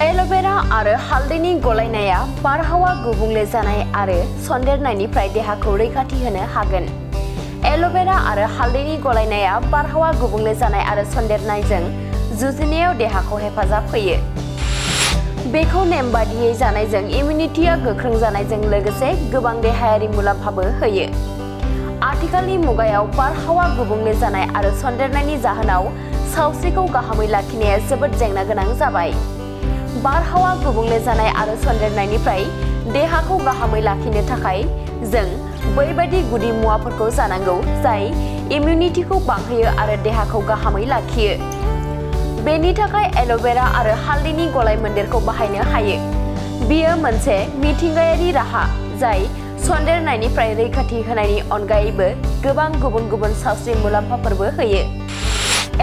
Aloe vera आरो हालदैनि गलायनाया बारहावा गुबुंले जानाय आरो सन्देरनायनिफ्राय देहाखौ रैखाथि होनो हागोन। एल'भेरा आरो हालदैनि गलायनाया बारहावा गुबुंले जानाय आरो सन्देरनायजों जुजिनायाव देहाखौ हेफाजाब होयो। बेखौ नेमबादियै जानायजों इमिउनिटिया गोख्रों जानायजों लोगोसे गोबां देहायारि मुलाम्फाबो होयो। आथिखालनि मुगायाव बारहावा गुबुंले जानाय आरो सन्देरनायनि जाहोनाव सावस्रिखौ गाहामै लाखिनाया जोबोद जेंना गोनां जाबाय। बारहावा गुबुंले जानाय आरो सन्देरनायनिफ्राय देहाखौ गाहामै लाखिनो थाखाय जों बैबायदि गुदि मुवाफोरखौ जानांगौ जाय इमिउनिटिखौ बांहोयो आरो देहाखौ गाहामै लाखियो। बेनि थाखाय एल'भेरा आरो हालदैनि गलायमोन्देरखौ बाहायनो हायो। बेयो मोनसे मिथिंगायारि राहा जाय सन्देरनायनिफ्राय रैखाथि होनायनि अनगायैबो गोबां गुबुन गुबुन सावस्रि मुलाम्फाफोरबो होयो।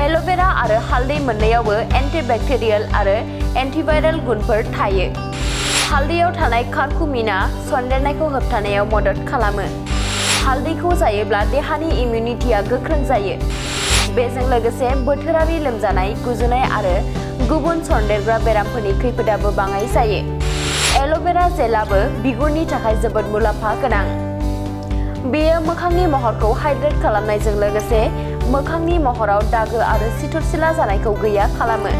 एल'भेरा आरो हालदै मोननैयावबो एन्टिबेक्टेरियेल आरो एन्टिभाइरेल गुनफोर थायो। हालदैयाव थानाय कारकुमिनआ सन्देरनायखौ होबथानायाव मदद खालामो। हालदैखौ जायोब्ला देहानि इमिउनिटिया गोख्रों जायो। बेजों लोगोसे बोथोरारि लोमजानाय, गुजुनाय आरो गुबुन सन्देरग्रा बेरामफोरनि खैफोदाबो बाङाइ जायो। एल'भेरा जेलआबो बिगुरनि थाखाय जोबोद मुलाम्फा गोनां। बेयो मोखांनि महरखौ हाइड्रेट खालामनायजों लोगोसे मोखांनि महराव दागो आरो सिथरसिला जानायखौ गैया खालामो।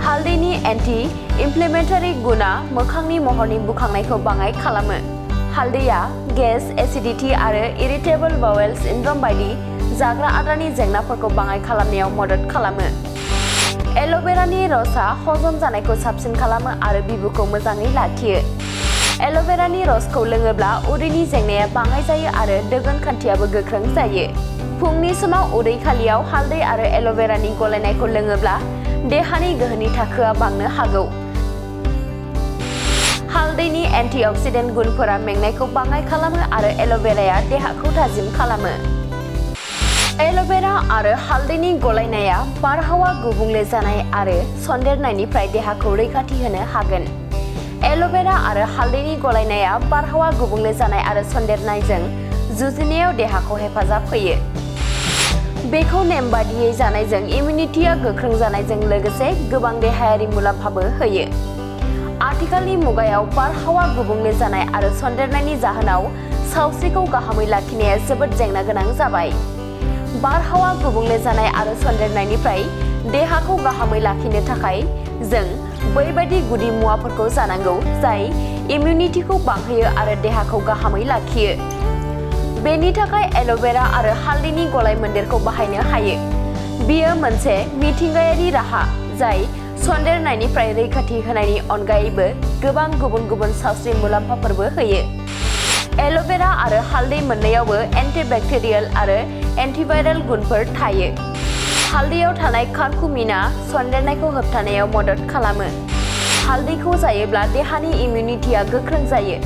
हालदैनि एन्टि इनफ्लेमेटरि गुनआ मोखांनि महरनि बुखांनायखौ बाङाइ खालामो। हालदैया गेस, एसिडिटी आरो इरिटेबल बावेल सिन्ड्रम बायदि जाग्रा आदारनि जेंनाफोरखौ बाङाइ खालामनायाव मदद खालामो। एल'भेरानि रसआ हजम जानायखौ साबसिन खालामो आरो बिबुखौ मोजाङै लाखियो। एल'भेरानि रसखौ लोङोब्ला उदैनि जेंनाया बाङाइ जायो आरो दोगोन खान्थियाबो गोख्रों जायो। फुंनि समाव उदै खालियाव हालदै आरो एल'भेरानि गलायनायखौ लोङोब्ला देहानि गोहोनि थाखोआ बांनो हागौ। हालदैनि एन्टिअक्सिडेन्ट गुनफोरा मेंनायखौ बाङाइ खालामो आरो एल'भेराया देहाखौ थाजिम खालामो। एल'भेरा आरो हालदैनि गलायनाया बारहावा गुबुंले जानाय आरो सन्देरनायनिफ्राय देहाखौ रैखाथि होनो हागोन। एल'भेरा आरो हालदैनि गलायनाया बारहावा गुबुंले जानाय आरो सन्देरनायजों जुजिनायाव देहाखौ हेफाजाब होयो। बेखौ नेमबादियै जानायजों इमिउनिटिया गोख्रों जानायजों लोगोसे गोबां देहायारि मुलाम्फाबो होयो। आथिखालनि मुगायाव बारहावा गुबुंले जानाय आरो सन्देरनायनि जाहोनाव सावस्रिखौ गाहामै लाखिनाया जोबोद जेंना गोनां जाबाय। बारहावा गुबुंले जानाय आरो सन्देरनायनिफ्राय देहाखौ गाहामै लाखिनो थाखाय जों बैबायदि गुदि मुवाफोरखौ जानांगौ जाय इमिउनिटिखौ बांहोयो आरो देहाखौ गाहामै लाखियो। बेनि थाखाय एल'भेरा आरो हालदैनि गलायमोन्देरखौ बाहायनो हायो। बेयो मोनसे मिथिंगायारि राहा जाय सन्देरनायनिफ्राय रैखाथि होनायनि अनगायैबो गोबां गुबुन गुबुन सावस्रि मुलाम्फाफोरबो होयो। एल'भेरा आरो हालदै मोननैयावबो एन्टिबेक्टेरियेल आरो एन्टिभाइरेल गुनफोर थायो। हालदैयाव थानाय कारकुमिनआ सन्देरनायखौ होबथानायाव मदद खालामो। हालदैखौ जायोब्ला देहानि इमिउनिटिया गोख्रों जायो।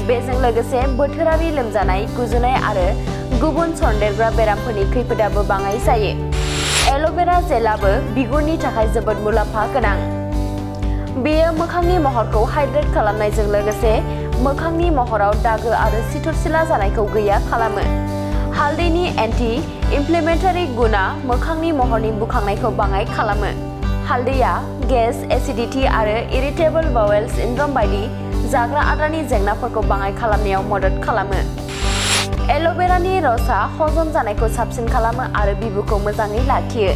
बेजों लोगोसे बोथोरारि लोमजानाय, गुजुनाय आरो गुबुन सन्देरग्रा बेरामफोरनि खैफोदाबो बाङाइ जायो। एल'भेरा जेलआबो बिगुरनि थाखाय जोबोद मुलाम्फा गोनां। बेयो मोखांनि महरखौ हाइड्रेट खालामनायजों लोगोसे मोखांनि महराव दागो आरो सिथरसिला जानायखौ गैया खालामो। हालदैनि एन्टि इनफ्लेमेटरि गुनआ मोखांनि महरनि बुखांनायखौ बाङाइ खालामो। हालदैया गेस, एसिडिटी आरो इरिटेबल बावेल सिन्ड्रम बायदि जाग्रा आदारनि जेंनाफोरखौ बाङाइ खालामनायाव मदद खालामो। एल'भेरानि रसआ हजम जानायखौ साबसिन खालामो आरो बिबुखौ मोजाङै लाखियो।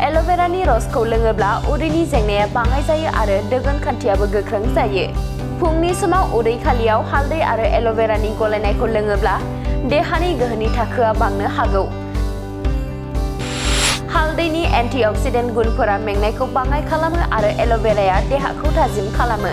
एल'भेरानि रसखौ लोङोब्ला उदैनि जेंनाया बाङाइ जायो आरो दोगोन खान्थियाबो गोख्रों जायो। फुंनि समाव उदै खालियाव हालदै आरो एल'भेरानि गलायनायखौ लोङोब्ला देहानि गोहोनि थाखोआ बांनो हागौ। हालदैनि एन्टिअक्सिडेन्ट गुनफोरा मेंनायखौ बाङाइ खालामो आरो एल'भेराया देहाखौ थाजिम खालामो।